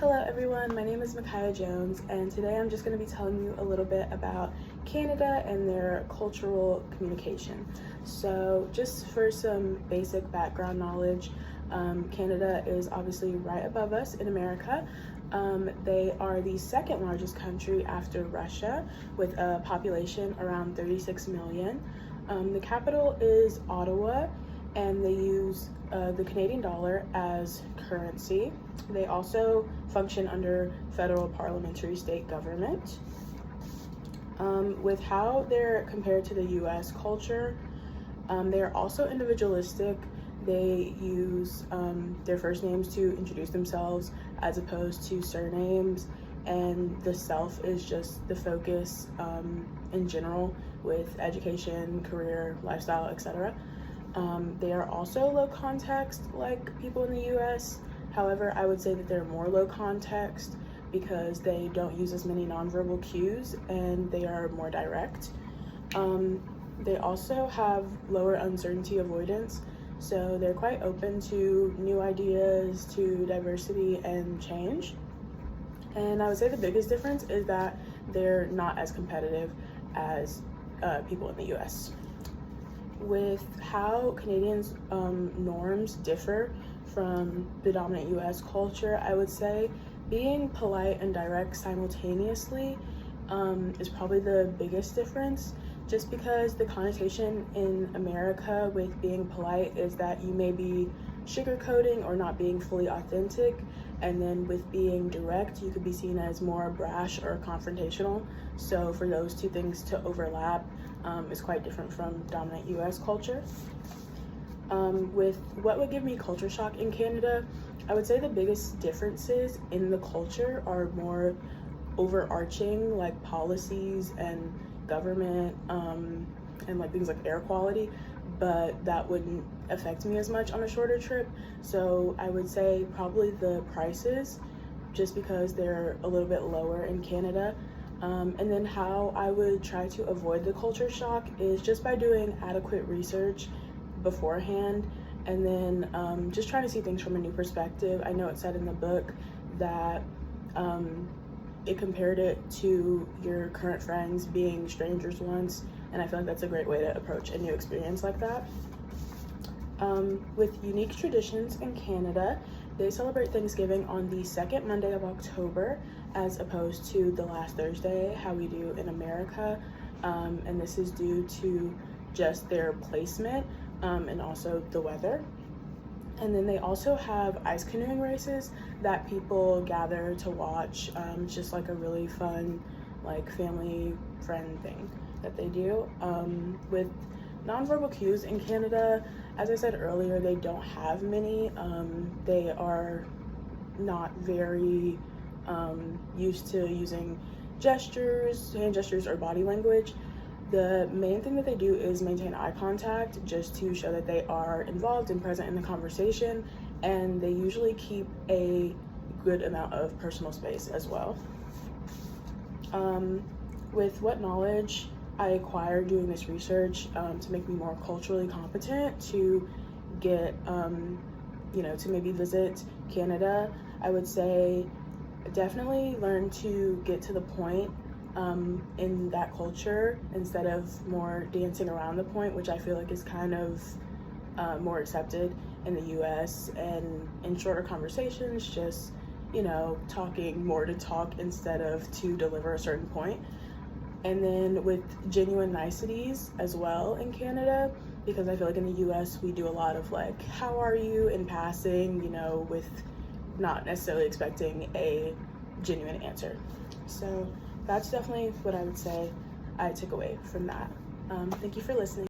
Hello everyone, my name is Micaiah Jones, and today I'm just going to be telling you a little bit about Canada and their cultural communication. So just for some basic background knowledge, Canada is obviously right above us in America. They are the second largest country after Russia with a population around 36 million. The capital is Ottawa, and they use the Canadian dollar as currency. They also function under federal parliamentary state government. With how they're compared to the US culture, they are also individualistic. They use their first names to introduce themselves as opposed to surnames, and the self is just the focus in general with education, career, lifestyle, etc. They are also low context like people in the US. However, I would say that they're more low context because they don't use as many nonverbal cues and they are more direct. They also have lower uncertainty avoidance, so they're quite open to new ideas, to diversity and change. And I would say the biggest difference is that they're not as competitive as people in the US. With how Canadians' norms differ from the dominant US culture, I would say being polite and direct simultaneously is probably the biggest difference, just because the connotation in America with being polite is that you may be sugarcoating or not being fully authentic, and then with being direct you could be seen as more brash or confrontational. So for those two things to overlap is quite different from dominant US culture. With what would give me culture shock in Canada, I would say the biggest differences in the culture are more overarching, like policies and government and like things like air quality, but that wouldn't affect me as much on a shorter trip. So I would say probably the prices, just because they're a little bit lower in Canada. And then how I would try to avoid the culture shock is just by doing adequate research beforehand, and then just trying to see things from a new perspective. I know it said in the book that it compared it to your current friends being strangers once, and I feel like that's a great way to approach a new experience like that. With unique traditions in Canada, they celebrate Thanksgiving on the second Monday of October as opposed to the last Thursday, how we do in America, and this is due to just their placement and also the weather. And then they also have ice canoeing races that people gather to watch. It's just like a really fun, like family friend thing that they do. With nonverbal cues in Canada, as I said earlier, they don't have many. They are not very used to using gestures, hand gestures, or body language. The main thing that they do is maintain eye contact, just to show that they are involved and present in the conversation, and they usually keep a good amount of personal space as well. With what knowledge I acquired doing this research to make me more culturally competent to get, to maybe visit Canada, I would say definitely learn to get to the point in that culture instead of more dancing around the point, which I feel like is kind of more accepted in the US, and in shorter conversations, just, talking more to talk instead of to deliver a certain point. And then with genuine niceties as well in Canada, because I feel like in the US we do a lot of like, how are you in passing, with not necessarily expecting a genuine answer. So that's definitely what I would say I took away from that. Thank you for listening.